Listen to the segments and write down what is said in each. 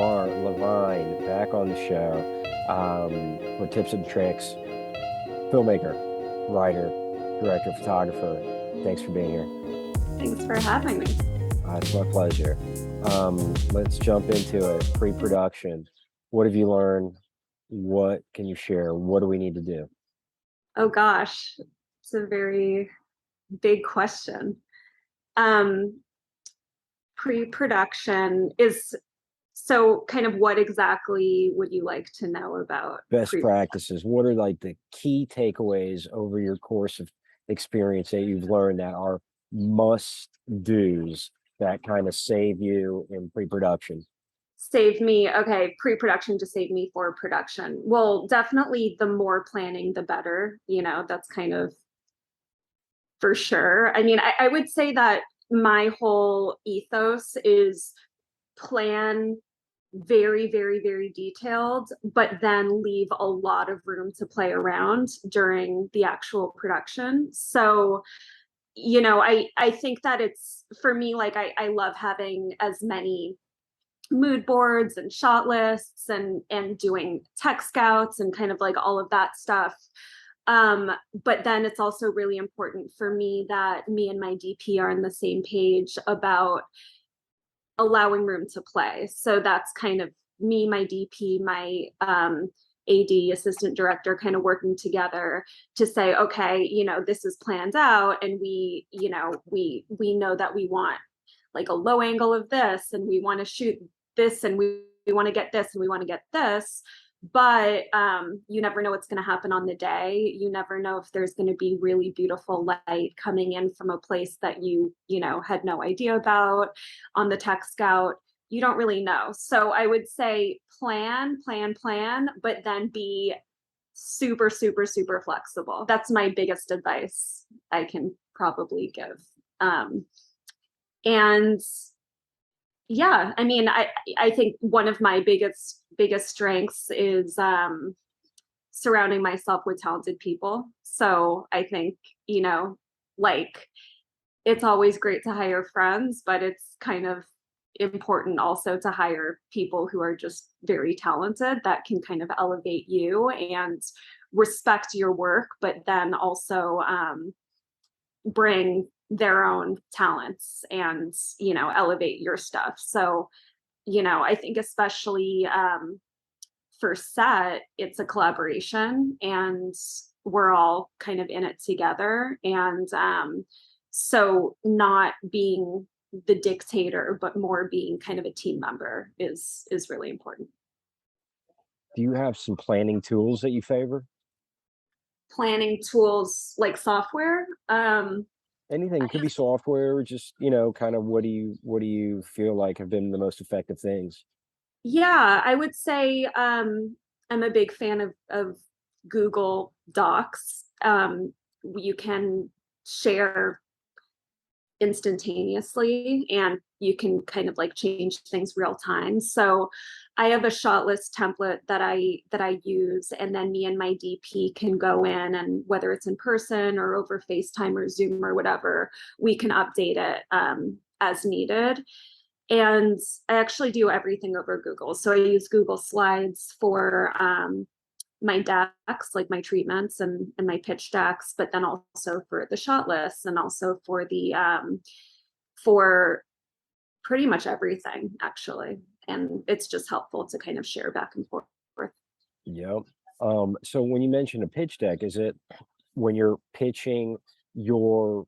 Tamar Levine back on the show for tips and tricks. Filmmaker, writer, director, photographer. Thanks for being here. Thanks for having me. It's my pleasure. Let's jump into it. Pre-production. What have you learned? What can you share? What do we need to do? Oh gosh, it's a very big question. Um, Pre-production is so kind of what exactly would you like to know about Best pre? practices. What are like the key takeaways over your course of experience that you've learned that are must do's that kind of save you in pre-production? Save me, okay, pre-production to save me for production. Well, definitely the more planning, the better. That's kind of for sure. I mean, I would say that my whole ethos is plan very, very, very detailed, but then leave a lot of room to play around during the actual production. So, I think that it's for me, like I love having as many mood boards and shot lists and doing tech scouts and kind of like all of that stuff. But then it's also really important for me that me and my DP are on the same page about allowing room to play. So that's kind of me, my DP, my AD, assistant director, kind of working together to say, okay, this is planned out, and we know that we want like a low angle of this, and we want to shoot this, and we want to get this, and we want to get this. But you never know what's going to happen on the day. You never know if there's going to be really beautiful light coming in from a place that you had no idea about on the tech scout. You don't really know. So I would say plan, plan, plan, but then be super, super, super flexible. That's my biggest advice I can probably give. And yeah, I mean, I think one of my biggest strengths is surrounding myself with talented people. So I think, like it's always great to hire friends, but it's kind of important also to hire people who are just very talented that can kind of elevate you and respect your work, but then also bring their own talents and elevate your stuff. So I think especially for set, it's a collaboration, and we're all kind of in it together. And so not being the dictator, but more being kind of a team member is really important. Do you have some planning tools that you favor? Planning tools like software. Anything, it could be software, just, kind of what do you feel like have been the most effective things? Yeah, I would say I'm a big fan of Google Docs. You can share instantaneously, and you can kind of like change things real time. So I have a shot list template that I use, and then me and my DP can go in, and whether it's in person or over FaceTime or Zoom or whatever, we can update it as needed. And I actually do everything over Google. So I use Google Slides for my decks, like my treatments and my pitch decks, but then also for the shot lists, and also for the for pretty much everything actually. And it's just helpful to kind of share back and forth. Yep. So when you mention a pitch deck, is it when you're pitching your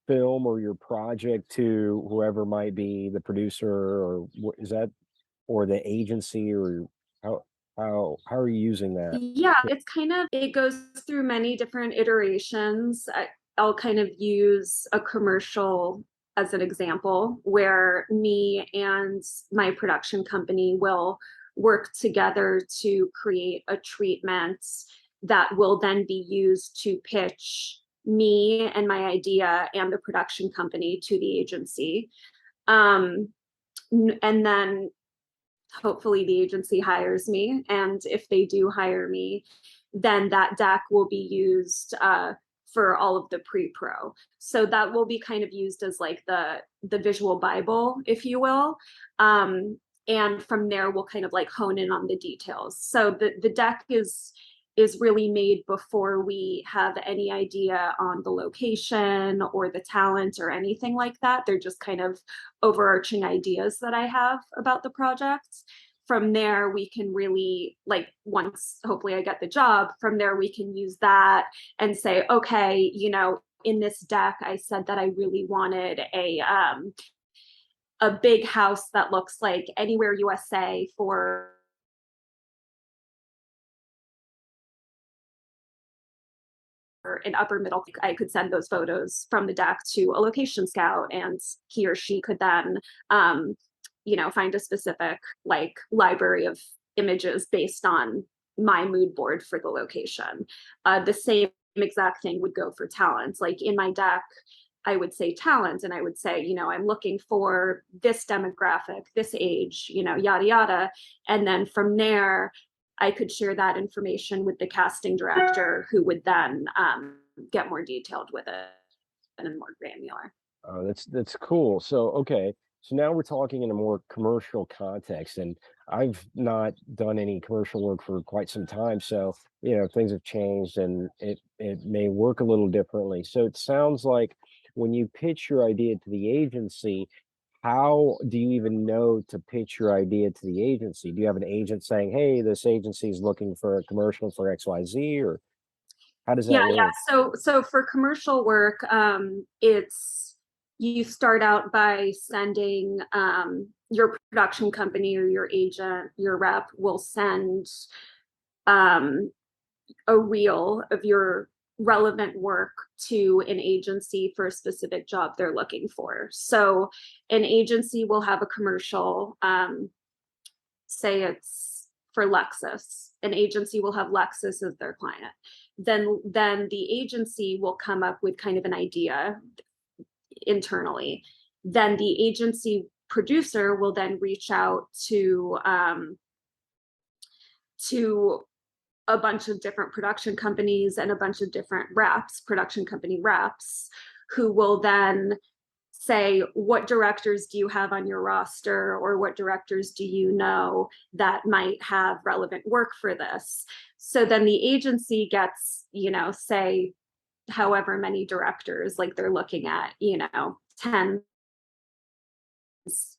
film or your project to whoever might be the producer, or what is that, or the agency, or how how are you using that? Yeah, it's kind of, it goes through many different iterations. I'll kind of use a commercial as an example where me and my production company will work together to create a treatment that will then be used to pitch me and my idea and the production company to the agency. Um, and then hopefully the agency hires me. And if they do hire me, then that deck will be used for all of the pre-pro. So that will be kind of used as like the visual Bible, if you will. and from there we'll kind of like hone in on the details. So the deck is really made before we have any idea on the location or the talent or anything like that. They're just kind of overarching ideas that I have about the project. From there, we can really, like, once hopefully I get the job, from there we can use that and say, okay, you know, in this deck, I said that I really wanted a big house that looks like Anywhere USA for an upper middle. I could send those photos from the deck to a location scout, and he or she could then, you know, find a specific like library of images based on my mood board for the location. The same exact thing would go for talent. Like in my deck, I would say talent, and I would say, you know, I'm looking for this demographic, this age, you know, yada yada. And then from there, I could share that information with the casting director, who would then get more detailed with it and more granular. Oh, that's cool. So, okay, so now we're talking in a more commercial context, and I've not done any commercial work for quite some time. So, things have changed, and it may work a little differently. So, it sounds like when you pitch your idea to the agency, how do you even know to pitch your idea to the agency? Do you have an agent saying, "Hey, this agency is looking for a commercial for XYZ," or how does that Yeah. work? So for commercial work, it's you start out by sending your production company or your agent, your rep will send um, a reel of your relevant work to an agency for a specific job they're looking for. So an agency will have a commercial, say it's for Lexus. An agency will have Lexus as their client. Then the agency will come up with kind of an idea internally. Then the agency producer will then reach out to a bunch of different production companies and a bunch of different reps, production company reps, who will then say, what directors do you have on your roster, or what directors do you know that might have relevant work for this? So then the agency gets, you know, say however many directors, like they're looking at, you know, 10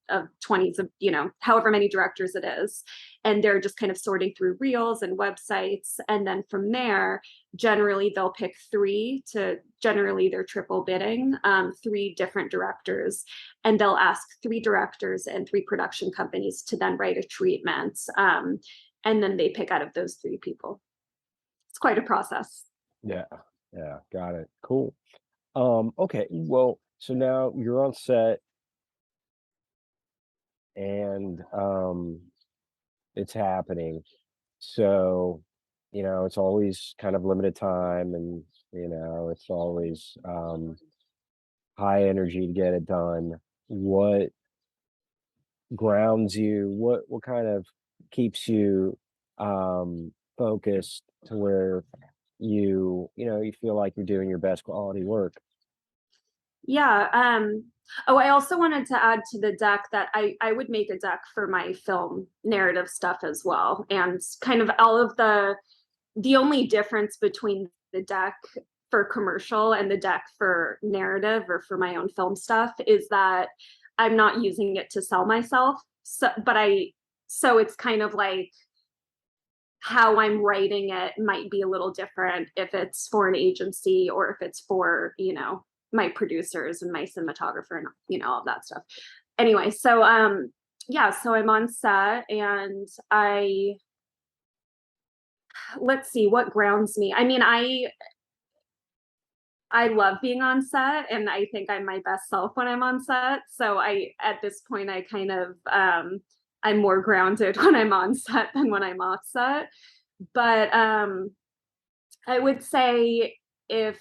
of 20s of, you know, however many directors it is, and they're just kind of sorting through reels and websites. And then from there, generally they'll pick three to, generally they're triple bidding, three different directors, and they'll ask three directors and three production companies to then write a treatment, and then they pick out of those three people. It's quite a process. Yeah, yeah, got it. Cool. Okay, well, so now you're on set and it's happening. So, it's always kind of limited time, and it's always high energy to get it done. What grounds you? What kind of keeps you focused to where you feel like you're doing your best quality work? Yeah. Oh, I also wanted to add to the deck that I would make a deck for my film narrative stuff as well. And kind of all of the only difference between the deck for commercial and the deck for narrative or for my own film stuff is that I'm not using it to sell myself. So it's kind of like how I'm writing it might be a little different if it's for an agency or if it's for, you know, my producers and my cinematographer and, you know, all that stuff. Anyway, so yeah, so I'm on set and let's see what grounds me. I mean, I love being on set and I think I'm my best self when I'm on set. So at this point I kind of I'm more grounded when I'm on set than when I'm off set. But I would say if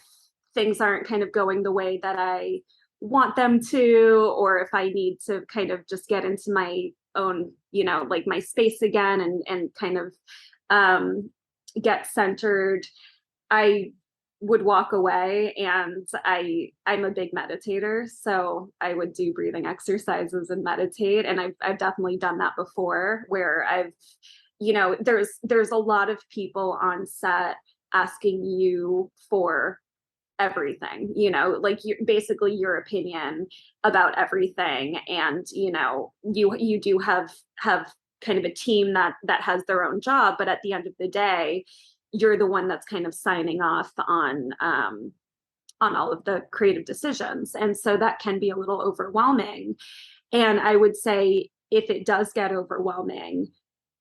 things aren't kind of going the way that I want them to, or if I need to kind of just get into my own, you know, like my space again and kind of get centered, I would walk away, and I'm a big meditator, so I would do breathing exercises and meditate, and I've definitely done that before where I've, there's a lot of people on set asking you for everything, like you basically your opinion about everything. And you do have kind of a team that has their own job, but at the end of the day, you're the one that's kind of signing off on all of the creative decisions. And so that can be a little overwhelming. And I would say if it does get overwhelming,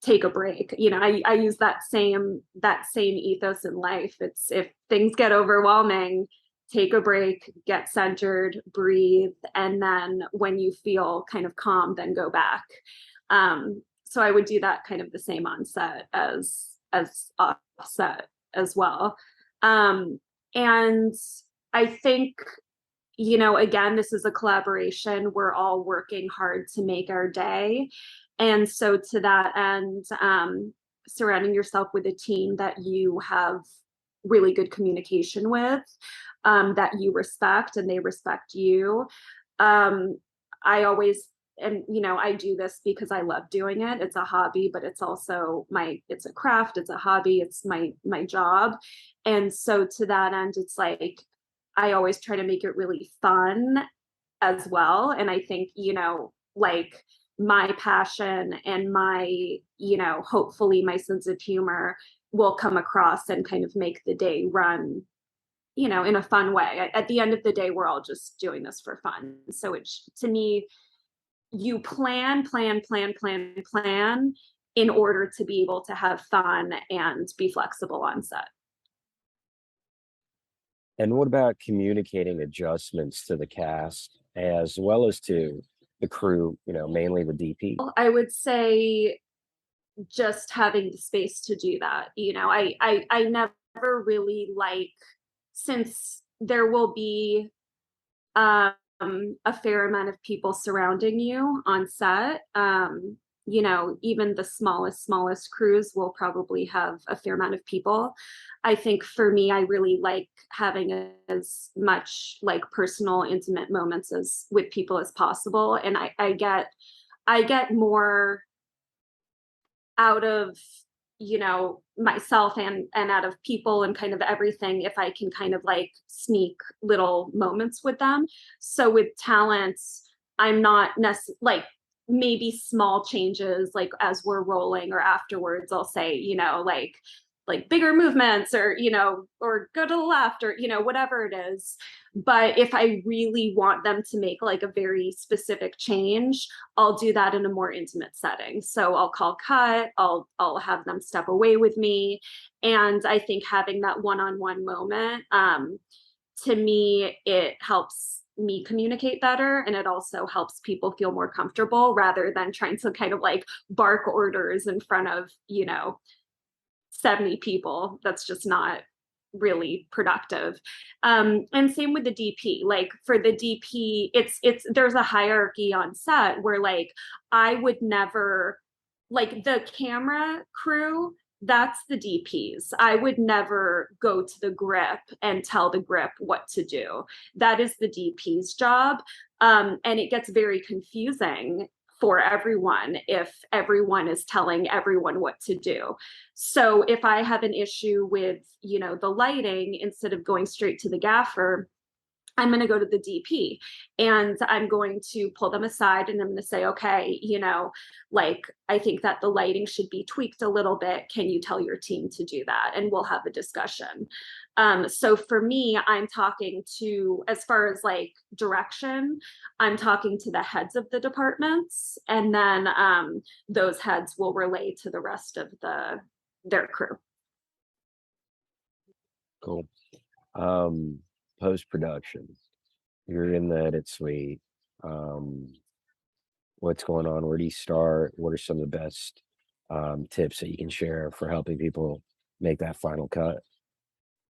take a break. I use that same ethos in life. It's if things get overwhelming, take a break, get centered, breathe, and then when you feel kind of calm, then go back. So I would do that kind of the same on set as offset as well. And I think, again, this is a collaboration. We're all working hard to make our day. And so to that end, surrounding yourself with a team that you have really good communication with, that you respect and they respect you. I always, and I do this because I love doing it. It's a hobby, but it's also it's a craft, it's a hobby, it's my job. And so to that end, it's like, I always try to make it really fun as well. And I think, like my passion and my, hopefully my sense of humor will come across and kind of make the day run, in a fun way. At the end of the day, we're all just doing this for fun. So it's, to me, you plan in order to be able to have fun and be flexible on set. And what about communicating adjustments to the cast as well as to the crew, mainly the DP? I would say just having the space to do that. I never really like, since there will be um, a fair amount of people surrounding you on set. Even the smallest crews will probably have a fair amount of people. I think for me, I really like having as much like personal, intimate moments as with people as possible. And I get more out of myself and out of people and kind of everything if I can kind of like sneak little moments with them. So with talents, I'm not necessarily like, maybe small changes like as we're rolling or afterwards I'll say, like bigger movements, or or go to the left, or whatever it is. But if I really want them to make like a very specific change, I'll do that in a more intimate setting. So I'll call cut, I'll have them step away with me. And I think having that one-on-one moment, to me, it helps me communicate better, and it also helps people feel more comfortable rather than trying to kind of like bark orders in front of 70 people. That's just not really productive. And same with the DP. Like for the DP, it's there's a hierarchy on set where like I would never, like the camera crew, that's the DPs. I would never go to the grip and tell the grip what to do. That is the DP's job. And it gets very confusing for everyone if everyone is telling everyone what to do. So if I have an issue with, the lighting, instead of going straight to the gaffer, I'm going to go to the DP and I'm going to pull them aside and I'm going to say, okay, like, I think that the lighting should be tweaked a little bit. Can you tell your team to do that? And we'll have a discussion. So for me, I'm talking to, as far as like direction, I'm talking to the heads of the departments, and then those heads will relay to the rest of their crew. Cool. Post production. You're in the edit suite. Um, what's going on? Where do you start? What are some of the best tips that you can share for helping people make that final cut?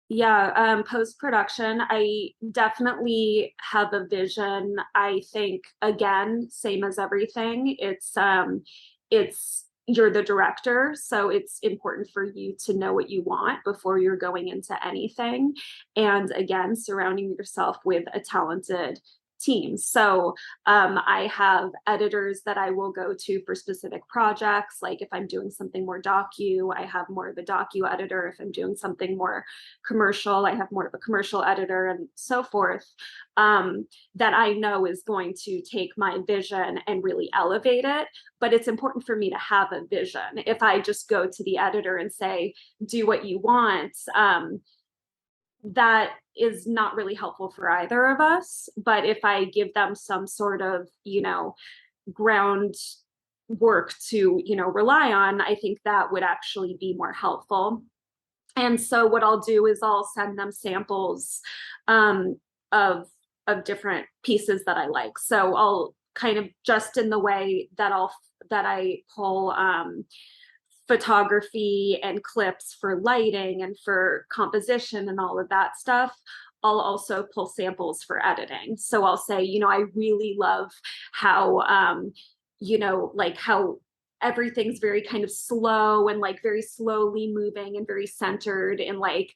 Yeah, post production, I definitely have a vision. I think again, same as everything, it's you're the director, so it's important for you to know what you want before you're going into anything. And again, surrounding yourself with a talented team. So I have editors that I will go to for specific projects. Like if I'm doing something more docu, I have more of a docu editor. If I'm doing something more commercial, I have more of a commercial editor, and so forth. That I know is going to take my vision and really elevate it. But it's important for me to have a vision. If I just go to the editor and say, do what you want, that is not really helpful for either of us. But if I give them some sort of, ground work to, rely on, I think that would actually be more helpful. And so what I'll do is I'll send them samples of different pieces that I like. So I'll kind of, just in the way that I pull photography and clips for lighting and for composition and all of that stuff, I'll also pull samples for editing. So I'll say, I really love how, like how everything's very kind of slow and like very slowly moving and very centered in like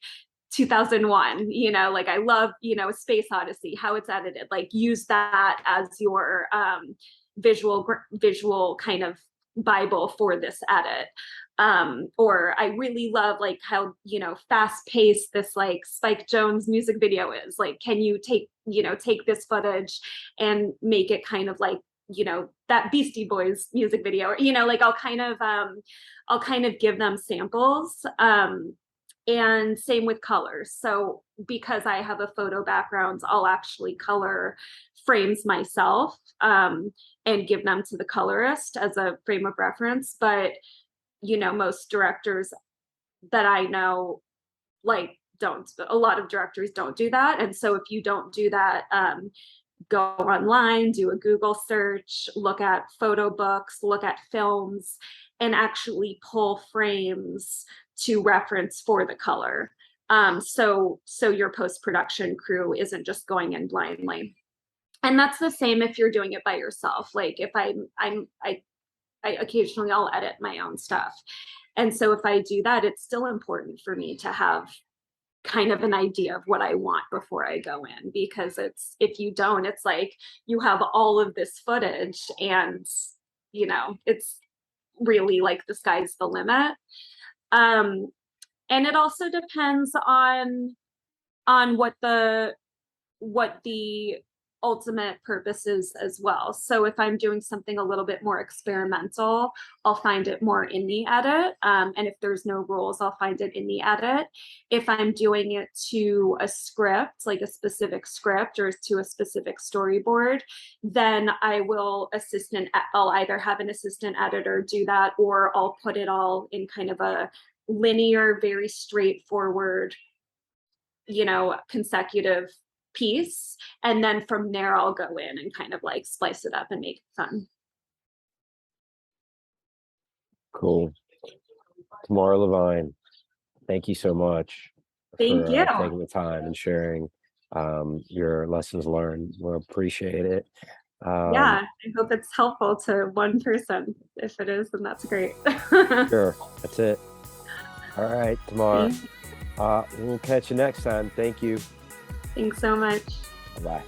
2001, like I love, Space Odyssey, how it's edited, like use that as your visual kind of Bible for this edit. Or I really love like how, fast paced this like Spike Jonze music video is. Like, can you take this footage and make it kind of like, that Beastie Boys music video, or, like I'll kind of give them samples. And same with colors. So because I have a photo background, I'll actually color frames myself, and give them to the colorist as a frame of reference. But most directors that I know, like, don't, a lot of directors don't do that. And so if you don't do that, go online, do a Google search, look at photo books, look at films, and actually pull frames to reference for the color. So your post-production crew isn't just going in blindly. And that's the same if you're doing it by yourself. Like if I occasionally I'll edit my own stuff. And so if I do that, it's still important for me to have kind of an idea of what I want before I go in, because if you don't, it's like you have all of this footage and it's really like the sky's the limit. And it also depends on what the ultimate purposes as well. So if I'm doing something a little bit more experimental, I'll find it more in the edit. And if there's no rules, I'll find it in the edit. If I'm doing it to a script, like a specific script or to a specific storyboard, then I'll either have an assistant editor do that, or I'll put it all in kind of a linear, very straightforward, consecutive piece. And then from there, I'll go in and kind of like splice it up and make it fun. Cool. Tamar Levine, thank you so much Thank you. for taking the time and sharing your lessons learned. We'll appreciate it. Yeah, I hope it's helpful to one person. If it is, then that's great. Sure, that's it. All right, Tamar. We'll catch you next time. Thank you. Thanks so much. Bye.